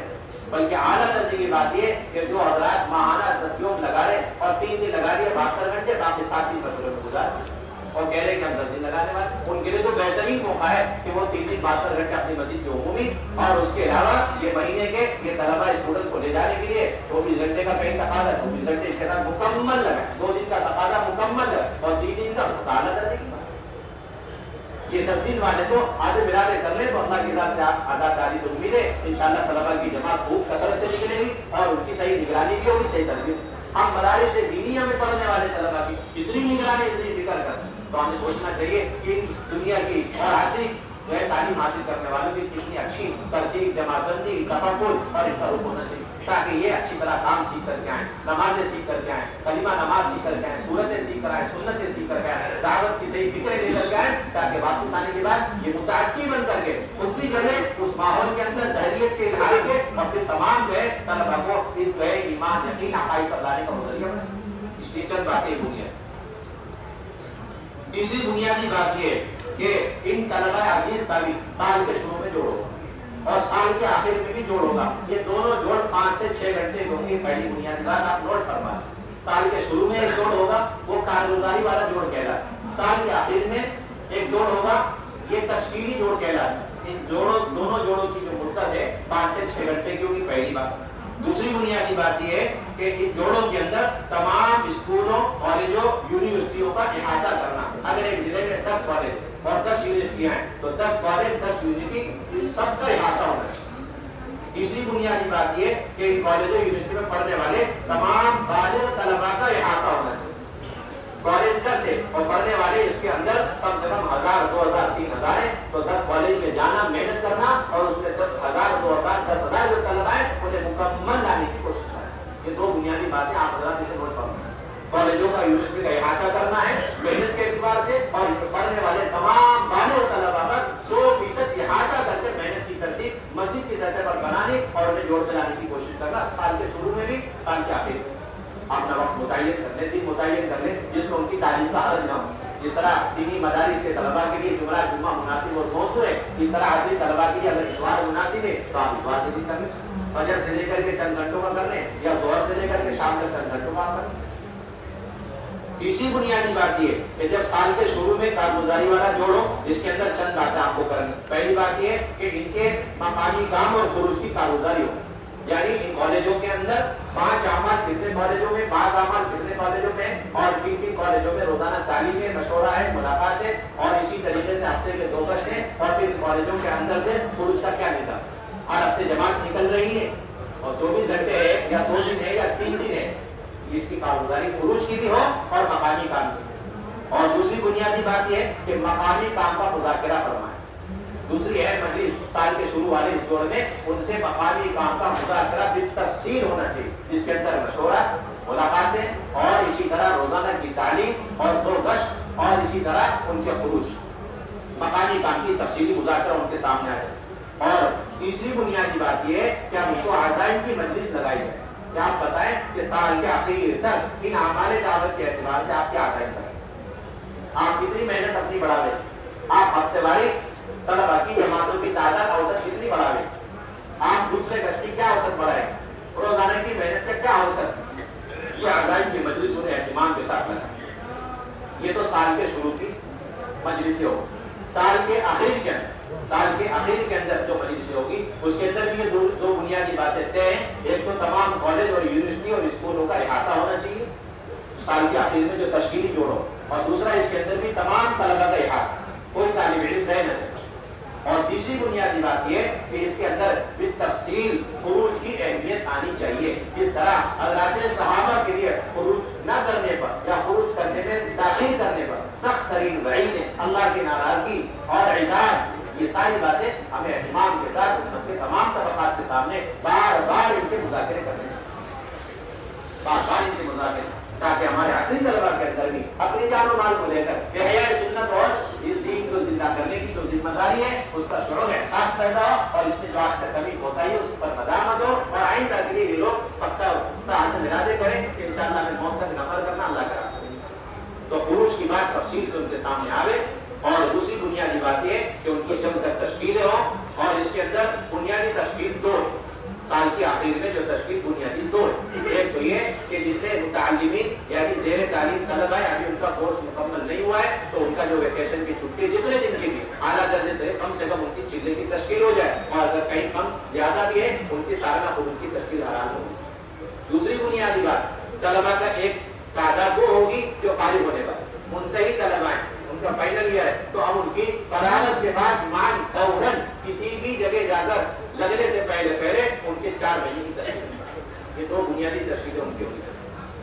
بلکہ اعلیٰ درجے کی بات یہ کہ جو حضرات ماہانہ 10 یوم لگا رہے اور 3 دن لگا رہے 72 گھنٹے باقی 7 دن مشورے میں گزار اور کہہ رہے کہ ہم 10 دن لگانے والے، ان کے لیے تو بہترین موقع ہے کہ وہ 3 دن 72 گھنٹے اپنی مسجد کے عمومی اور اس کے علاوہ یہ مہینے کے یہ طلبہ اسٹوڈنٹ کو لے جانے کے لیے 24 گھنٹے کا کہیں تقاضا 24 گھنٹے اس کے ساتھ مکمل لگا، 2 دن کا تقاضا مکمل ہے اور 3 دن کا مطالعہ کرنے کی بات۔ یہ 10 دن والے تو آدھے برادے کر لیں تو اللہ کی ذات سے آپ آزاد داری سے امید ہے انشاءاللہ طلبہ کی جماعت خوب کثرت سے نکلے گی اور ان کی صحیح نگرانی بھی ہوگی، صحیح تربیت۔ ہم مدارس سے دینیہ میں پڑھنے والے طلبہ کی اتنی نگرانی اتنی فکر کریں تو ہمیں سوچنا چاہیے کہ دنیا کی اور عصری جو ہے تعلیم حاصل کرنے والوں کی کتنی اچھی ترتیب، جماعت بندی، تفکر اور ان کا رخ ہونا چاہیے تاکہ یہ اچھی طرح کام سیکھ کر کے آئیں، نمازیں سیکھ کر کے آئیں، کلمہ نماز سیکھ کر کے آئیں، سورتیں سیکھ کر آئیں، سنتیں سیکھ کر کے آئیں، دعوت کی صحیح فکریں لے کر کے آئیں تاکہ واپس آنے کے بعد یہ متعدی بن کر کے خود بھی جو ہے اس ماحول کے اندر تحریت کے اظہار کے اور پھر تمام جو ہے طلبہ کو اس جو ہے ایمان یقین عقائد پر لانے کا ذریعہ بنے۔ اس لیے چند باتیں ہوئی ہیں۔ تیسری بنیادی بات یہ کہ ان طلبہ عزیز کا بھی سال کے شروع میں جوڑ ہوگا اور سال کے آخر میں بھی جوڑ ہوگا، یہ دونوں جوڑ 5 سے 6 گھنٹے ہوں گے۔ پہلی بنیادی بات آپ نوٹ فرما لیں، سال کے شروع میں ایک جوڑ ہوگا وہ کارگزاری والا جوڑ کہلاتا ہے، سال کے آخر میں ایک جوڑ ہوگا یہ تشکیلی جوڑ کہلاتا ہے۔ ان دونوں جوڑوں کی جو مدت ہے 5 سے 6 گھنٹے کی ہوگی، پہلی بات۔ دوسری بنیادی بات یہ ہے کہ ان جوڑوں کے اندر تمام اسکولوں، کالجوں، یونیورسٹیوں کا احاطہ کرنا۔ اگر ایک ضلع میں 10 کالج اور 10 یونیورسٹیاں ہیں تو 10 کالج 10 یونیورسٹی سب کا احاطہ ہونا ہے۔ تیسری بنیادی بات یہ کہ ان کالجوں یونیورسٹی میں پڑھنے والے تمام بالغ طلباء کا احاطہ ہونا چاہیے۔ کالج 10 ہے اور پڑھنے والے اس کے اندر کم سے کم 1000 2000 3000 ہیں تو 10 کالج میں جانا، محنت کرنا اور اس میں 1000 2000 10,000 جو طلباء ہیں انہیں مکمل لانے کی کوشش کریں۔ یہ 2 بنیادی باتیں آپ حضرات اسے نوٹ کرنا ہے۔ کالجوں کا یونیورسٹی کا احاطہ کرنا ہے محنت کے اعتبار سے اور پڑھنے والے تمام بالغ طلباء پر 100% احاطہ کر کے محنت کی ترتیب مسجد کی سطح پر بنانے اور انہیں جوڑ میں لانے کی کوشش کرنا، سال کے شروع میں بھی سال کے آخر میں۔ اپنا وقت متعین کر لیں، دن متعین کر لیں جس میں ان کی تعلیم کا حرج نہ ہو۔ جس طرح دینی مدارس کے طلباء کے لیے جمعہ مناسب اور موزوں ہے، اس طرح عصری طلباء کے لیے اگر اتوار مناسب ہے تو آپ اتوار کے دن کر لیں، فجر سے لے کر کے چند گھنٹوں کا کر لیں یا ظہر سے لے کر کے شام تک چند گھنٹوں کا کر لیں۔ تیسری بنیادی بات یہ کہ جب سال کے شروع میں کارگزاری والا جوڑو اس کے اندر چند باتیں آپ کو کرنی۔ پہلی بات یہ کہ ان کے مقامی کام اور خروج کی کارگزاری ہو، یعنی ان کالجوں کے اندر 5 اعمال کتنے کالجوں میں، 5 اعمال کتنے کالجوں میں، اور کن کالجوں میں روزانہ تعلیم ہے، مشورہ ہے، ملاقات ہے، اور اسی طریقے سے ہفتے کے 2 گشت ہیں، اور پھر کالجوں کے اندر سے خروج کا کیا نظام، ہر ہفتے جماعت نکل رہی ہے اور 24 گھنٹے ہے یا 2 دن ہے یا 3 دن ہے، اس کی کارگزاری خروج کی بھی ہو اور مقامی کام کی. اور دوسری بنیادی بات یہ ہے کہ مقامی کام کا مذاکرہ فرمائیں. دوسری ہے مجلس سال کے شروع والے اس جوڑ میں ان سے مقامی کام کا مذاکرہ بالتفصیل ہونا چاہیے، جس کے اندر مشورہ، ملاقاتیں، اور اسی طرح روزانہ کی تعلیم اور 2 گشت، اور اسی طرح ان کے خروج، مقامی کام کی تفصیلی مذاکرہ ان کے سامنے آئے. اور تیسری بنیادی بات یہ ہے کہ ہم ان کو عزائم کی مجلس لگائی ہے کہ آپ بتائیں کہ سال کے آخر تک ان اعمال دعوت کے اعتبار سے آپ کیا عزائم کریں، آپ کتنی محنت اپنی بڑھا لیں، آپ ہفتے واری طلبا کی جماعتوں کی تعداد اوسط کتنی بڑھا لیں، آپ دوسرے گشت کی کیا اوسط بڑھائیں، روزانہ کی محنت کا کیا اوسط، یہ عزائم کی مجلس انہیں اہتمام کے ساتھ لگائیں. یہ تو سال کے شروع کی مجلسیں ہو. سال کے آخر کے اندر جو مجلس ہوگی اس کے اندر بھی یہ دو بنیادی باتیں طے ہیں. ایک تو تمام کالج اور یونیورسٹی اور اسکولوں کا احاطہ ہونا چاہیے سال کے آخر میں جو تشکیلی جوڑ ہو، اور دوسرا اس کے اندر بھی تمام طلبہ کا احاطہ، کوئی طالب علم رہ نہ جائے. اور تیسری بنیادی بات یہ کہ اس کے اندر بالتفصیل خروج کی اہمیت آنی چاہیے. جس طرح حضرات صحابہ کے لیے خروج نہ کرنے پر یا خروج کرنے میں تاخیر کرنے پر سخت ترین وعید ہے، اللہ کی ناراضگی اور عذاب، یہ ساری باتیں ہمیں اہتمام کے ساتھ امت کے تمام طبقات کے سامنے بار بار ان کے مذاکرے کرنے چاہیے، بار بار ان کے مذاکرے، تاکہ ہمارے عصری طلباء کے اندر بھی اپنی جان و مال کو لے کر احیاء سنت اور اس دین کو زندہ کرنے کی جو ذمہ داری ہے اس کا شعور احساس پیدا ہو، اور اس میں جو آج تک کمی ہوتا ہے اس پر مدامت ہو، اور آئندہ کے لیے یہ لوگ پکا عزم ارادے کریں کہ انشاءاللہ میں موت تک نفر کرنا اللہ کا راستہ نہیں. تو خروج کی بات تفصیل سے ان کے سامنے آوے. اور دوسری بنیادی بات یہ کہ ان کی جم تک تشکیلیں ہوں، اور اس کے اندر بنیادی تشکیل 2 سال کے آخر میں جو تشکیل بنیادی 2 ہے. ایک تو یہ کہ جتنے متعلمین یعنی زیر تعلیم طلبہ ہے ابھی ان کا کورس مکمل نہیں ہوا ہے تو ان کا جو ویکیشن کی چھٹی جتنے دن کی بھی اعلیٰ درجے سے کم ان کی چلے کی تشکیل ہو جائے، اور اگر کہیں کم زیادہ بھی ہے ان کی سالانہ خروج کی تشکیل حرام ہوگی. دوسری بنیادی بات طلبہ کا ایک تعداد وہ ہوگی جو فارغ ہونے پر منتہی طلبہ ہیں، ان کا فائنل ایئر ہے، تو اب ان کی فراغت کے بعد مان فوراً کسی بھی جگہ جا کر لگنے سے پہلے ان کے 4 مہینے کی تشکیل، یہ 2 بنیادی تشکیلیں ان کی ہوگی.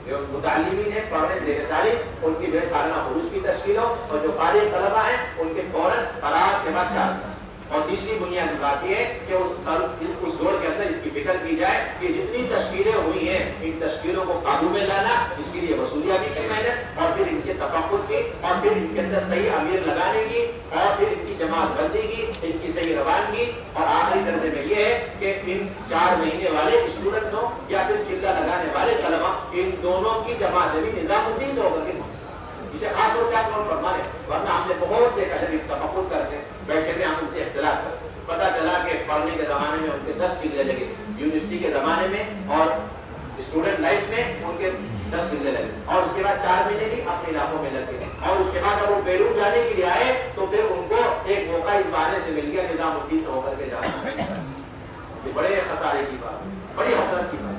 جو متعلمین ہیں پڑھنے زیر تعلیم ان کی سالانہ خروج کی تشکیل ہو، اور جو فارغ طلبہ ہیں ان کے فوراً فراغت کے بعد 4. اور تیسری بنیادی بات یہ ہے کہ اس دور کے اندر اس کی فکر کی جائے کہ جتنی تشکیلیں ہوئی ہیں ان تشکیلوں کو قابو میں لانا، اس کے لیے وصولیابی کی محنت، اور پھر ان کے تفقد کی، اور پھر ان کے اندر صحیح امیر لگانے کی، اور پھر ان کی جماعت بندی کی، ان کی صحیح روانگی، اور آخری درجے میں یہ ہے کہ ان 4 مہینے والے اسٹوڈنٹس ہوں یا پھر چلہ لگانے والے طلبہ، ان دونوں کی جماعت بھی نظام الدین سے ہو کر کے اسے خاص طور سے آپ نوٹ فرما لیں، ورنہ ہم نے بہت دیکھا جب تفقد کرتے بیٹھے تھے ہم ان سے اختلاف کرتے، پتہ چلا کہ پڑھنے کے زمانے میں ان کے 10 ڈگری لگے، یونیورسٹی کے زمانے میں اور اسٹوڈنٹ لائف میں ان کے 10 ڈگری لگے، اور اس کے بعد 4 مہینے بھی اپنے علاقوں میں لگے، اور اس کے بعد اب وہ بیرون جانے کے لیے آئے تو پھر ان کو ایک موقع اس بہانے سے مل گیا نظام الدین سے ہو کر کے جانا. یہ بڑے خسارے کی بات، بڑی حسرت کی بات،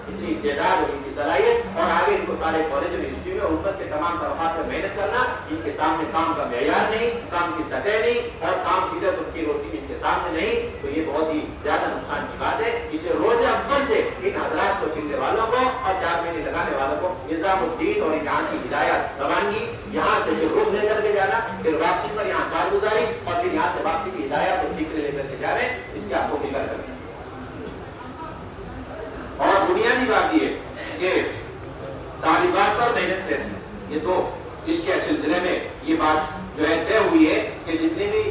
اتنی استعداد اور ان کی صلاحیت، اور آگے ان کو سارے کالج اور یونیورسٹی میں اور امت کے تمام طبقات میں محنت کرنا، ان کے سامنے کام کا معیار نہیں، کام کی سطح نہیں، اور کام سیدھا ان کی روشنی ان کے سامنے نہیں، تو یہ بہت ہی زیادہ نقصان کی بات ہے. اس لیے روز اول سے ان حضرات کو چننے والوں کو اور 4 مہینے لگانے والوں کو نظام الدین اور یہاں کی ہدایت روانگی، یہاں سے جو روز لے کر کے جانا، پھر واپسی پر یہاں کارگزاری، اور پھر یہاں سے واپسی کی ہدایت اور فکر لے کر کے جانے، اس کی آپ کو فکر کرنا. اور بنیادی بات یہ کہ طالبات پر محنت کیسے، یہ تو اس کے سلسلے میں یہ بات جو ہے طے ہوئی ہے کہ جتنی بھی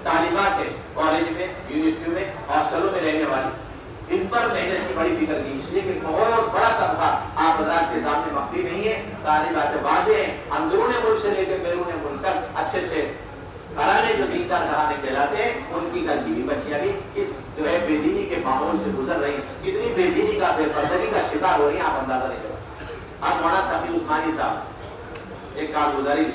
طالبات ہیں کالج میں، یونیورسٹیوں میں، ہاسٹلوں میں رہنے والی، ان پر محنت کی بڑی فکر کی، اس لیے کہ بہت بڑا طبقہ آپ حضرات کے سامنے مخفی نہیں ہے، ساری باتیں واضح ہیں. اندرون ملک سے لے کے بیرون ملک تک اچھے گھرانے جو دیندار گھرانے کہلاتے ہیں، ان کی گھر کی بھی بچیاں بھی اس جو ہے بے دینی کے ماحول سے گزر رہی ہیں. کتنی بے دینی کا، بے پردگی کا شکار ہو رہی ہیں آپ اندازہ نہیں کرو. اب مولانا تقی عثمانی صاحب ایک کارگزاری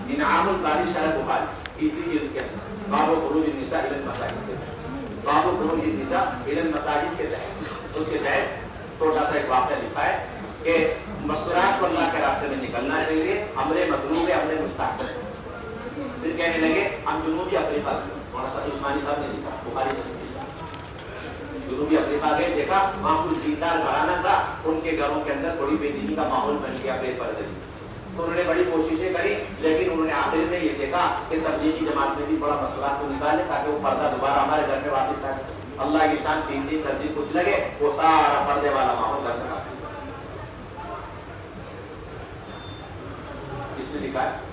انعام القاری شرح بخاری 3 جلد کے اندر باب خروج النساء الی المساجد، باب خروج النساء الی المساجد کے تحت، اس کے تحت چھوٹا سا ایک واقعہ لکھا ہے کہ مستورات کو اللہ کے راستے میں نکلنا چاہیے، امر مطلوب ہے، امر مستحسن ہے۔ پھر کہنے لگے ہم جنوبی افریقہ، مولانا تقی عثمانی صاحب نے لکھا، بخاری سے جنوبی افریقہ گئے، دیکھا وہاں کچھ دیندار گھرانہ تھا، ان کے گھروں کے اندر تھوڑی بے دینی کا ماحول بن گیا، بے پردگی۔ تو انہوں نے بڑی کوششیں کری، لیکن انہوں نے آخر میں یہ دیکھا کہ تبلیغی جماعت میں بھی تھوڑا مستورات کو نکالے تاکہ وہ پردہ دوبارہ ہمارے گھر میں واپس آئے۔ اللہ کی شان، تین ترجیح کچھ لگے، وہ سارا پردے والا ماحول گھر میں واپس۔ اس میں لکھا ہے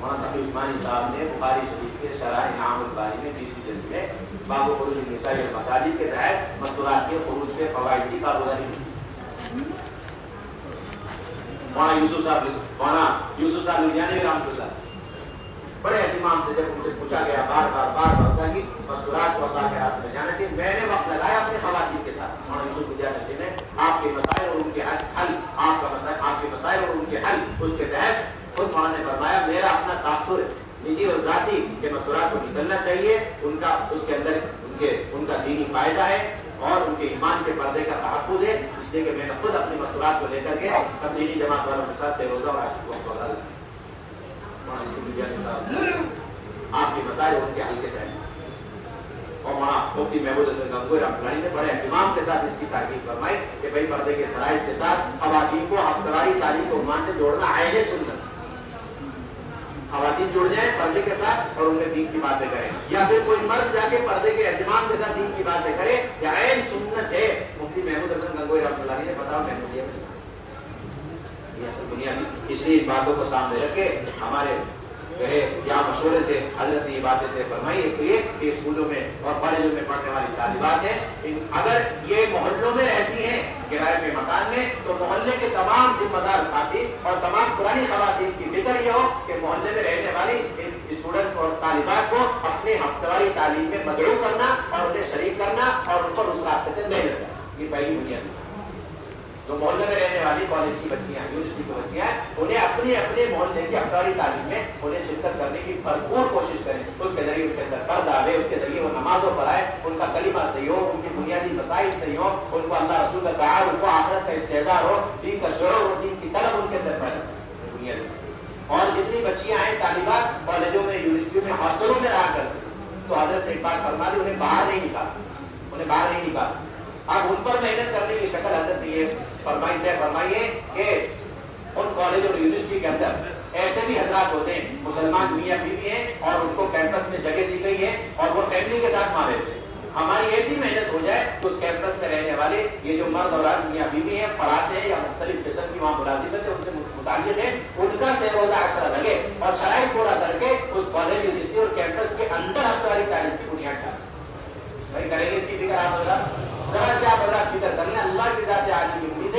مولانا تقی عثمانی صاحب نے بخاری شریف کے شرح انعام الباری میں 20ویں جلد میں باب خروج النساء الی المساجد کے تحت مستورات کے خروج کے فوائد کی کارگزاری کی۔ مولانا یوسف صاحب لدھیانوی رحمۃ اللہ بڑے اہتمام سے جب ان سے پوچھا گیا بار بار کہ مستورات کو اللہ کے راستے میں جانا چاہیے، میں نے وقت لگایا اپنے خواتین کے ساتھ۔ مولانا یوسف لدھیانوی نے آپ کے مسائل اور ان کے حل، آپ کے مسائل اور ان کے حل، اس کے تحت خود مولانا نے فرمایا میرا اپنا تاثر نجی اور ذاتی کہ مستورات کو نکلنا چاہیے، ان کا اس کے اندر ان کا دینی فائدہ ہے اور ان کے ایمان کے پردے کا تحفظ ہے، اس لیے کہ میں نے خود اپنی مستورات کو لے کر کے تبلیغی جماعت والوں کے ساتھ سے روزہ اور عاشق وقت وغیرہ آپ کے مسائل اور ان کے حل کے تحت۔ اور وہاں مفتی محمود حسن گنگوئی رحمۃ اللہ نے بڑے اہتمام کے ساتھ اس کی تاکید فرمائی کہ بھائی پردے کے شرائط کے ساتھ خواتین کو ہفتواری تعلیم کو عنوان سے جوڑنا عین سنت، خواتین جڑ جائیں پردے کے ساتھ اور ان میں دین کی باتیں کریں، یا پھر کوئی مرد جا کے پردے کے اہتمام کے ساتھ دین کی باتیں کرے، یا عین سنت ہے۔ مفتی محمود حسن گنگوئی رحمۃ اللہ نے بتاؤ محمودیہ میں یہ اصل بنیادی، اس لیے ان باتوں کو سامنے رکھ کے ہمارے یا مشورے سے حضرت یہ باتیں طے فرمائی ہے کہ اسکولوں میں اور کالجوں میں پڑھنے والی طالبات ہیں، اگر یہ محلوں میں رہتی ہیں کرائے کے مکان میں، تو محلے کے تمام ذمہ دار ساتھی اور تمام پرانی خواتین کی فکر یہ ہو کہ محلے میں رہنے والی اسٹوڈنٹس اور طالبات کو اپنے ہفتواری تعلیم میں مدعو کرنا اور انہیں شریک کرنا اور ان پر اس راستے سے محنت کرنا۔ یہ پہلی بنیاد ہے۔ جو محلے میں رہنے والی کالج کی بچیاں، یونیورسٹی کی بچیاں، انہیں اپنے محلے کی ہفتواری تعلیم میں انہیں شرکت کرنے کی بھرپور کوشش کریں، اس کے ذریعے ان کے اندر پردہ آئے، اس کے ذریعے وہ نمازوں پر آئے، ان کا کلمہ صحیح ہو، ان کی بنیادی مسائل صحیح ہو، ان کو اللہ رسول کا تعارف، ان کو آخرت کا استحضار ہو، دین کا شعور اور دین کی طلب ان کے اندر پیدا ہو بنیادی۔ اور جتنی بچیاں ہیں طالبات کالجوں میں، یونیورسٹیوں میں، ہاسٹلوں میں رہا کرتی، تو حضرت نے ایک بات فرما دی، انہیں باہر نہیں نکالا۔ اب ان پر محنت کرنے کی شکل حضرت یہ فرمائیے کہ ان کالج اور یونیورسٹی کے اندر ایسے بھی حضرات ہوتے ہیں مسلمان میاں بیوی ہیں اور ان کو کیمپس میں جگہ دی گئی ہے اور وہ فیملی کے ساتھ ماں رہتے ہیں۔ ہماری ایسی محنت ہو جائے کہ اس کیمپس میں رہنے والے یہ جو مرد اور میاں بیوی ہیں، پڑھاتے ہیں یا مختلف قسم کی وہاں ملازمت ہے ان سے متعلق ہے، ان کا سہ روزہ عشرہ لگے اور شرائط پورا کر کے اس کالج، یونیورسٹی اور کیمپس کے اندر ہفتواری تعلیم کی بنیاد ڈالیں۔ کریں گے اس کی فکر آپ حضرات؟ ذرا سے آپ حضرات فکر کر لیں، اللہ کی ذات عالی کی امید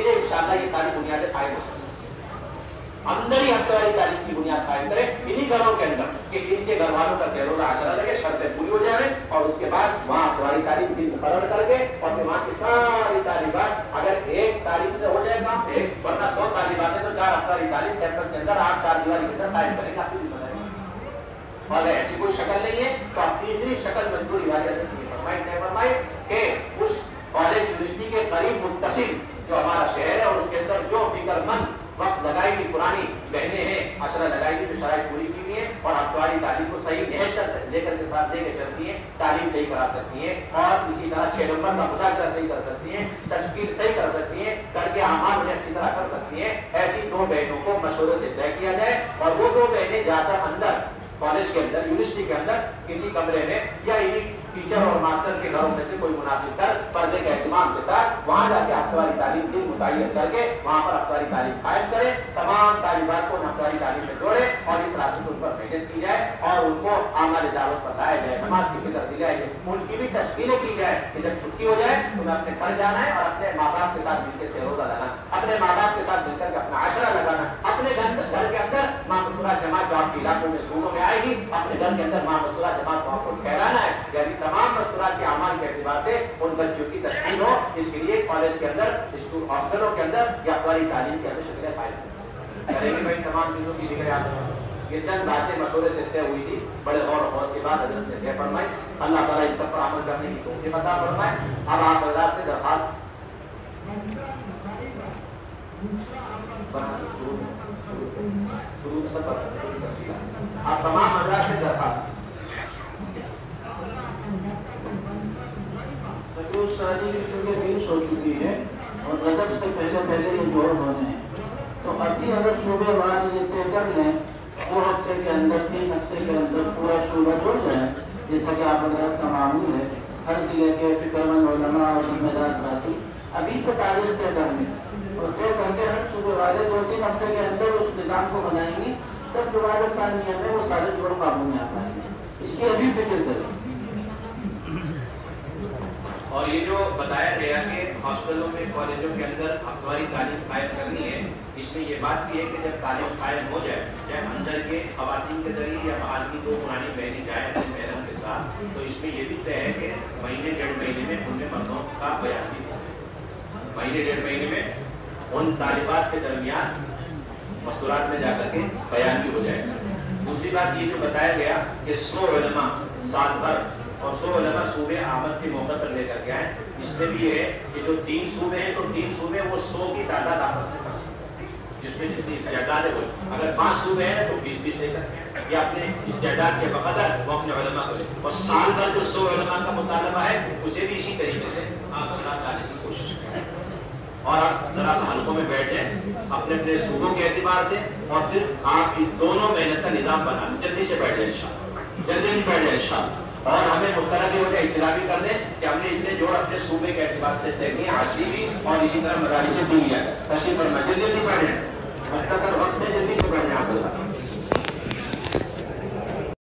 ہے انشاءاللہ یہ ساری بنیادیں قائم ہو سکیں۔ اندر ہی ہفتواری تعلیم کی بنیاد قائم کرے انہی گھروں کے اندر کہ ان کے گھر والوں کا سہ روزہ عشرہ لگے، شرطیں پوری ہو جائیں اور اس کے بعد وہاں ہفتواری تعلیم بھی مقرر کر کے اور وہاں کی ساری طالبات، اگر ایک تعلیم سے ہو جائے گا ورنہ 100 طالبات ہیں تو 4 ہفتواری تعلیم کیمپس کے اندر 8 چار دیواری کے اندر قائم کریں گے، آپ کی ذمہ داری۔ اور اگر ایسی کوئی شکل نہیں ہے تو آپ تیسری شکل منظوری والی فرمائی کہ اس کالج یونیورسٹی کے قریب متصل جو ہمارا شہر ہے اور اس کے اندر جو فکر مند وقت لگائی گی، پرانی بہنیں ہیں عشرہ لگائی گی جو شرائط پوری کی ہوئی ہیں اور ہفتواری تعلیم کو صحیح نہشت لے کر کے ساتھ دے کے چلتی ہیں، تعلیم صحیح کرا سکتی ہیں اور اسی طرح 6 نمبر کا مذاکرہ صحیح کر سکتی ہیں، تشکیل صحیح کر سکتی ہیں، کر کے اعمال انہیں اچھی طرح کر سکتی ہیں، ایسی 2 بہنوں کو مشورے سے طے کیا جائے اور وہ 2 بہنیں جا کر اندر کالج کے اندر، یونیورسٹی کے اندر کسی کمرے میں یا انہیں ٹیچر اور ماسٹر کے گھروں میں سے کوئی مناسب کر پردے کے اہتمام کے ساتھ وہاں جا کے ہفتواری تعلیم دن متعین کر کے وہاں پر ہفتواری تعلیم قائم کرے، تمام طالبات کو ہفتواری تعلیم میں جوڑے اور اس راستے سے ان پر محنت کی جائے اور ان کو اعمال دعوت بتایا جائے، نماز کی فکر دی جائے، ان کی بھی تشکیلیں کی جائے کہ جب چھٹی ہو جائے تو میں اپنے گھر جانا ہے اور اپنے ماں باپ کے ساتھ مل کے سہ روزہ لگانا، اپنے ماں باپ کے ساتھ مل کر کے اپنا عشرہ لگانا، اپنے گھر کے اندر ماں مستورات جماعت جو آپ کے علاقوں میں اسکولوں میں آئے گی، اپنے گھر کے اندر ماں مستورات جماعت کو آپ کو ٹھہرانا ہے، یعنی تمام مستورات کے اعمال کے اعتبار سے ان بچوں کی تشکیل ہو۔ اس کے لیے کالج کے اندر، ہاسٹلوں کے اندر یا ہفتواری تعلیم کے اندر شکلیں قائم کریں گے بھائی، تمام چیزوں کی فکر آپ یہ چند باتیں مشورے سے طے ہوئی تھی، بڑے غور و خوض کے بعد حضرت نے طے فرمائی. اللہ تعالیٰ ان سب پر عمل کرنے کی توفیق عطا فرمائے. اب آپ حضرات سے درخواست شروع میں سب آپ تمام حضرات سے درخواست شادی کیونکہ 20 ہو چکی ہے اور رجب سے پہلے یہ جوڑ ہونے ہیں، تو ابھی اگر شعبے وار یہ طے کر لیں 2 ہفتے کے اندر 3 ہفتے کے اندر پورا شعبہ جوڑ جائے، جیسا کہ آپ حضرات کا معمول ہے، ہر ضلع کے فکر مند علماء اور ذمہ دار ساتھی ابھی سے تاریخ طے کر لیں اور طے کر کے ہر صوبے والے 2-3 ہفتے کے اندر اس نظام کو بنائیں گے، تب جماعت ثانیہ میں وہ سارے جوڑ قابو میں آ پائیں گے. اس کی ابھی فکر کریں. اور یہ جو بتایا گیا کہ ہاسپٹلوں میں کالجوں کے اندر ہفتواری تعلیم قائم کرنی ہے، اس میں یہ بات بھی ہے کہ جب تعلیم قائم ہو جائے، چاہے اندر کے خواتین کے ذریعے یا باہر کی 2 پرانی بہنیں جائیں اپنے محرم کے ساتھ، تو اس میں یہ بھی طے ہے کہ مہینے 1.5 مہینے میں ان میں مردوں کا بیان بھی ہو. مہینے 1.5 مہینے میں ان طالبات کے درمیان مستورات میں جا کر کے بیان بھی ہو جائے گا. دوسری بات یہ جو بتایا گیا کہ 100 علماء سال بھر اور 100 علماء صوبے آمد کے موقع پر لے کر کے آئے. اس میں بھی یہ ہے کہ جو 3 صوبے ہیں تو 3 صوبے وہ 100 کی تعداد آپس میں کر سکتے ہیں، جس میں جتنی استعداد ہے وہ. اگر 5 صوبے ہیں تو 20-20 لے کر کے یا اپنے استعداد کے بقدر وہ اپنے علماء کو لے. اور سال بھر جو 100 علماء کا مطالبہ ہے اسے بھی اسی طریقے سے آپ حضرات لانے کی کوشش کریں. اور آپ ذرا سا حلقوں میں بیٹھ جائیں اپنے اپنے صوبوں کے اعتبار سے، اور پھر آپ ان دونوں محنت کا نظام بنا لیں. جلدی سے بیٹھ جائیں انشاءاللہ، جلدی نہیں بیٹھ جائیں انشاءاللہ. اور ہمیں مطلع بھی ہو جائے، اطلاع بھی کر دیں کہ ہم نے اتنے جوڑ اپنے صوبے کے اعتبار سے طے کیے، حاصل بھی اور اسی طرح مدارس سے بھی لیا. تشریف فرمائیں، جلدی بیٹھ جائیں، مختصر وقت میں جلدی سے بیٹھ جائیں.